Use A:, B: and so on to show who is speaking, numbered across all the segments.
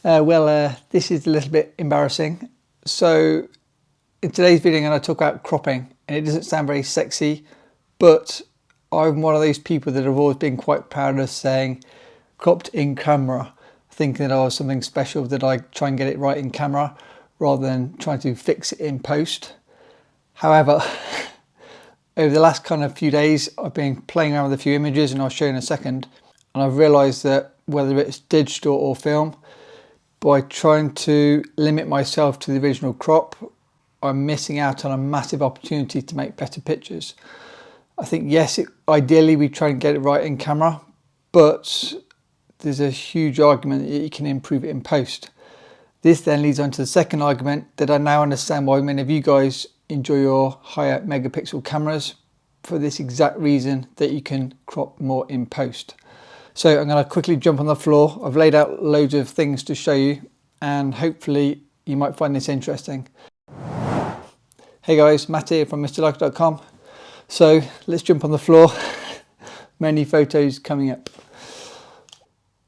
A: This is a little bit embarrassing. So in today's video, I'm going to talk about cropping, and it doesn't sound very sexy, but I'm one of those people that have always been quite proud of saying cropped in camera, thinking that I was something special, that I try and get it right in camera rather than trying to fix it in post. However, over the last kind of few days, I've been playing around with a few images, and I'll show you in a second, and I've realised that whether it's digital or film, by trying to limit myself to the original crop, I'm missing out on a massive opportunity to make better pictures. I think, yes, ideally we try and get it right in camera, but there's a huge argument that you can improve it in post. This then leads on to the second argument, that I now understand why many of you guys enjoy your higher megapixel cameras, for this exact reason, that you can crop more in post. So I'm going to quickly jump on the floor. I've laid out loads of things to show you, and hopefully you might find this interesting. Hey guys, Matt here from MrLiker.com. So let's jump on the floor. Many photos coming up.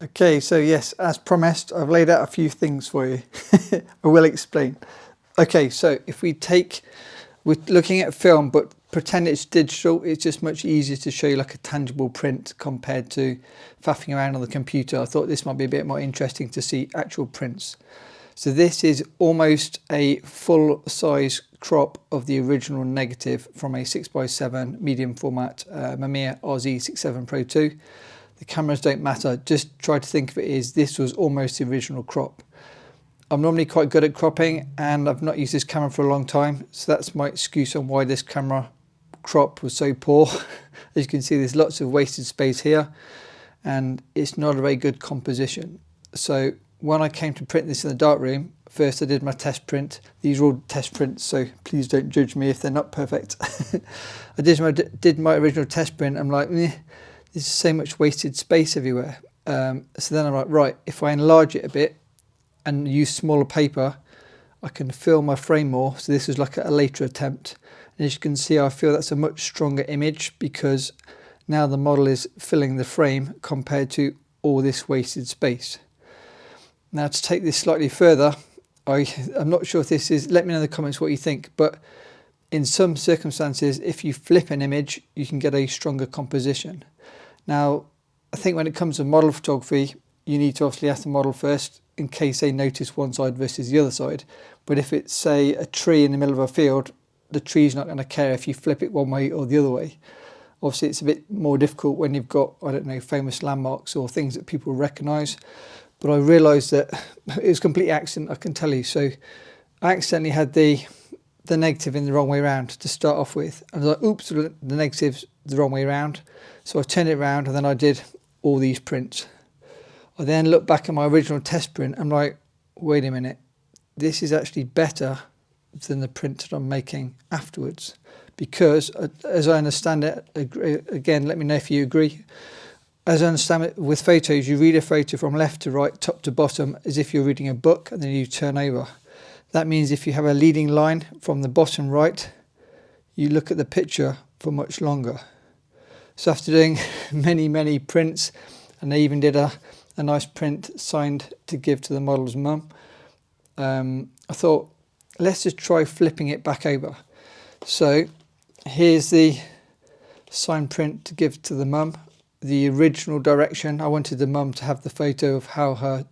A: Okay, so yes, as promised, I've laid out a few things for you. I will explain. Okay, so if we're looking at film, but pretend it's digital, it's just much easier to show you like a tangible print compared to faffing around on the computer. I thought this might be a bit more interesting to see actual prints. So this is almost a full size crop of the original negative from a 6x7 medium format Mamiya RZ67 Pro 2. The cameras don't matter, just try to think of it as this was almost the original crop. I'm normally quite good at cropping, and I've not used this camera for a long time, so that's my excuse on why this camera crop was so poor. As you can see, there's lots of wasted space here, and it's not a very good composition. So when I came to print this in the darkroom, first I did my test print. These are all test prints, so please don't judge me if they're not perfect. I did my original test print. I'm like, there's so much wasted space everywhere. So then I'm like, right, if I enlarge it a bit and use smaller paper, I can fill my frame more. So this was like a later attempt. And as you can see, I feel that's a much stronger image, because now the model is filling the frame compared to all this wasted space. Now to take this slightly further, I'm not sure if this is, let me know in the comments what you think, but in some circumstances, if you flip an image, you can get a stronger composition. Now, I think when it comes to model photography, you need to obviously ask the model first in case they notice one side versus the other side. But if it's, say, a tree in the middle of a field, the tree's not going to care if you flip it one way or the other way. Obviously, it's a bit more difficult when you've got, I don't know, famous landmarks or things that people recognise. But I realised that it was a complete accident, I can tell you. So I accidentally had the negative in the wrong way around to start off with. I was like, oops, the negative's the wrong way around. So I turned it around, and then I did all these prints. I then looked back at my original test print. I'm like, wait a minute, this is actually better than the print that I'm making afterwards. Because as I understand it, again, let me know if you agree. As I understand it, with photos, you read a photo from left to right, top to bottom, as if you're reading a book, and then you turn over. That means if you have a leading line from the bottom right, you look at the picture for much longer. So after doing many prints, and I even did a nice print signed to give to the model's mum, I thought, let's just try flipping it back over. So here's the signed print to give to the mum. The original direction, I wanted the mum to have the photo of how her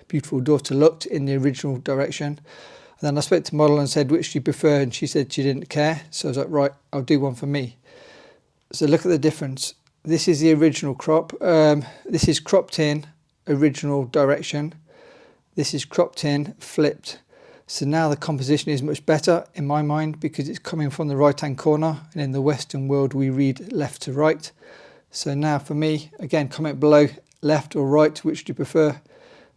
A: beautiful daughter looked in the original direction. And then I spoke to the model and said, which do you prefer? And she said she didn't care. So I was like, right, I'll do one for me. So look at the difference. This is the original crop. This is cropped in, original direction. This is cropped in, flipped. So now the composition is much better in my mind, because it's coming from the right-hand corner. And in the Western world, we read left to right. So now for me, again, comment below, left or right, which do you prefer?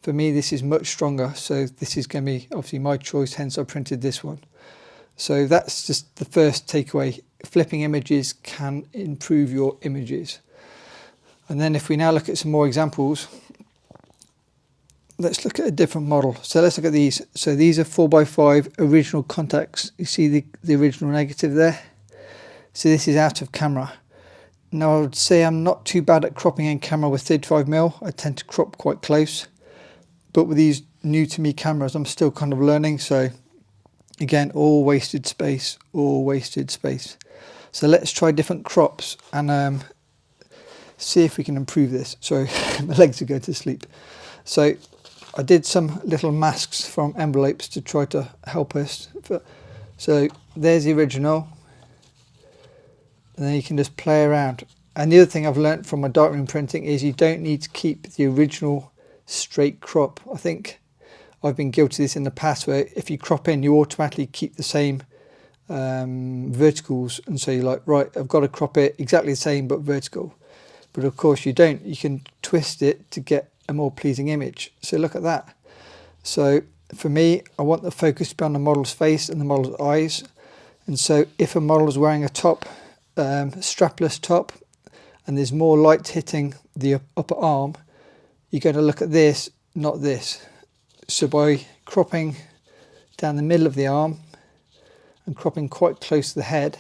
A: For me, this is much stronger. So this is going to be obviously my choice, hence I printed this one. So that's just the first takeaway. Flipping images can improve your images. And then if we now look at some more examples, let's look at a different model. So let's look at these. So these are 4x5 original contacts. You see the original negative there? So this is out of camera. Now I would say I'm not too bad at cropping in camera with 35mm. I tend to crop quite close. But with these new to me cameras, I'm still kind of learning. So again, all wasted space, all wasted space. So let's try different crops and see if we can improve this. Sorry, my legs are going to sleep. So I did some little masks from envelopes to try to help us. So there's the original. And then you can just play around. And the other thing I've learnt from my darkroom printing is you don't need to keep the original straight crop. I think I've been guilty of this in the past, where if you crop in, you automatically keep the same verticals, and so you're like, right, I've got to crop it exactly the same but vertical. But of course you don't. You can twist it to get a more pleasing image. So look at that. So for me, I want the focus to be on the model's face and the model's eyes. And so if a model is wearing a top, strapless top, and there's more light hitting the upper arm, you're going to look at this, not this. So by cropping down the middle of the arm and cropping quite close to the head,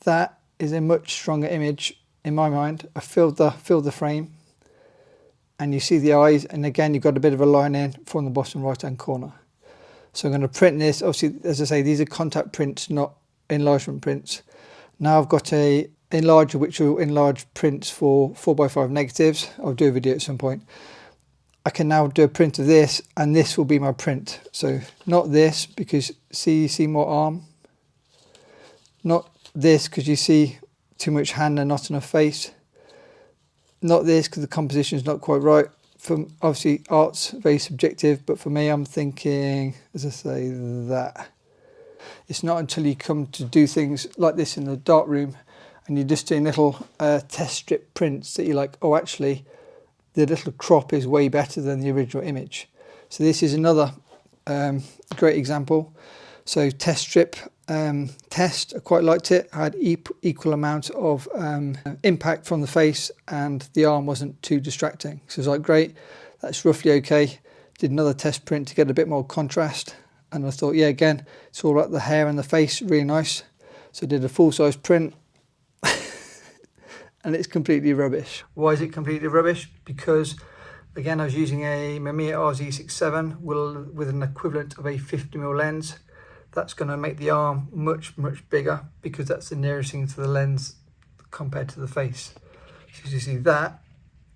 A: that is a much stronger image in my mind. I filled the frame, and you see the eyes, and again you've got a bit of a line in from the bottom right hand corner. So I'm going to print this. Obviously, as I say, these are contact prints, not enlargement prints. Now I've got a enlarger which will enlarge prints for 4x5 negatives. I'll do a video at some point. I can now do a print of this, and this will be my print. So not this, because you see more arm. Not this, because you see too much hand and not enough face. Not this, because the composition is not quite right. Obviously art's very subjective, but for me, I'm thinking, as I say, that. It's not until you come to do things like this in the darkroom and you're just doing little test strip prints that you're like, oh, actually, the little crop is way better than the original image. So this is another great example. So test strip test, I quite liked it. I had equal amount of impact from the face, and the arm wasn't too distracting. So it's like, great, that's roughly okay. Did another test print to get a bit more contrast. And I thought, yeah, again, it's all about the hair and the face, really nice. So I did a full-size print, and it's completely rubbish. Why is it completely rubbish? Because, again, I was using a Mamiya RZ67 with an equivalent of a 50mm lens. That's going to make the arm much, much bigger, because that's the nearest thing to the lens compared to the face. So as you see, that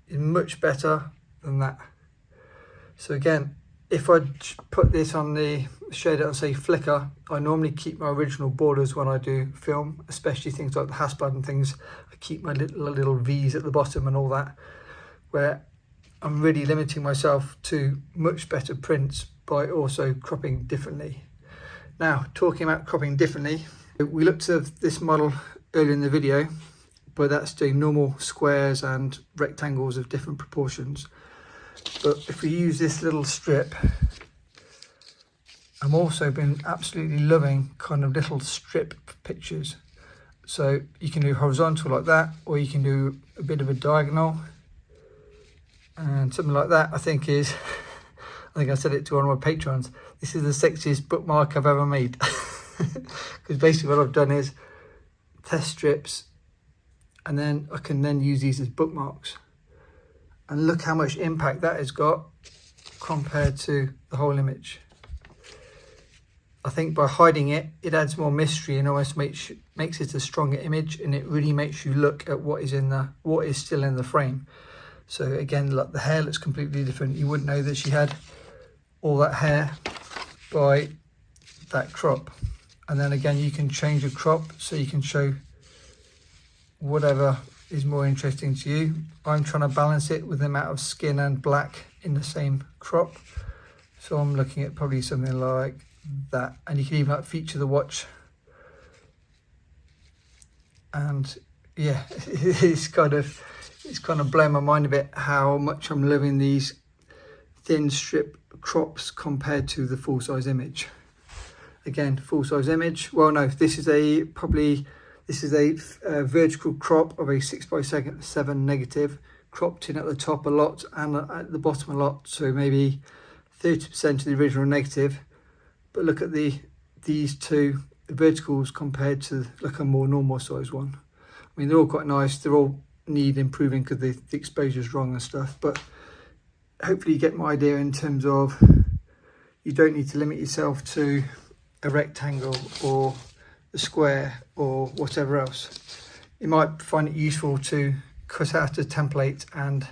A: is much better than that. So again, if I put this on the shader and say flicker, I normally keep my original borders when I do film, especially things like the Hasselblad and things. I keep my little V's at the bottom and all that, where I'm really limiting myself to much better prints by also cropping differently. Now, talking about cropping differently, we looked at this model earlier in the video, but that's doing normal squares and rectangles of different proportions. But if we use this little strip, I've also been absolutely loving kind of little strip pictures. So you can do horizontal like that, or you can do a bit of a diagonal. And something like that, I think is, I think I said it to one of my patrons, this is the sexiest bookmark I've ever made. Because basically what I've done is test strips, and then I can then use these as bookmarks. And look how much impact that has got compared to the whole image. I think by hiding it, it adds more mystery and almost makes it a stronger image, and it really makes you look at what is still in the frame. So again, like the hair looks completely different. You wouldn't know that she had all that hair by that crop. And then again, you can change your crop so you can show whatever is more interesting to you. I'm trying to balance it with the amount of skin and black in the same crop. So I'm looking at probably something like that. And you can even like feature the watch. And yeah, it's kind of blown my mind a bit how much I'm loving these thin strip crops compared to the full-size image. Again, full-size image, well no, this is a vertical crop of a 6x7 negative, cropped in at the top a lot and at the bottom a lot, so maybe 30% of the original negative. But look at these two verticals compared to like a more normal size one. I mean, they're all quite nice, they're all need improving because the exposure is wrong and stuff, but hopefully you get my idea in terms of you don't need to limit yourself to a rectangle or a square or whatever else. You might find it useful to cut out a template, and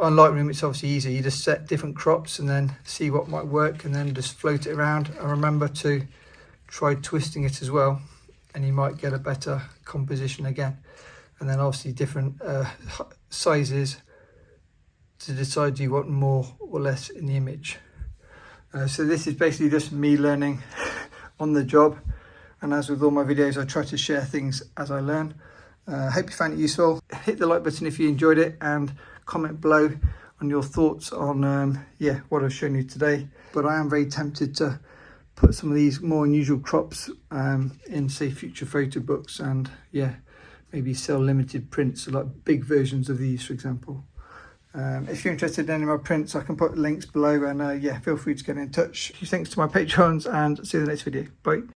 A: on Lightroom it's obviously easy. You just set different crops and then see what might work and then just float it around. And remember to try twisting it as well, and you might get a better composition again. And then obviously different sizes to decide do you want more or less in the image. So this is basically just me learning on the job, and as with all my videos I try to share things as I learn. Hope you found it useful. Hit the like button if you enjoyed it, and comment below on your thoughts on what I've shown you today. But I am very tempted to put some of these more unusual crops in, say, future photo books, and maybe sell limited prints, like big versions of these, for example. If you're interested in any of my prints, I can put links below, and feel free to get in touch. Thanks to my patrons, and see you in the next video. Bye.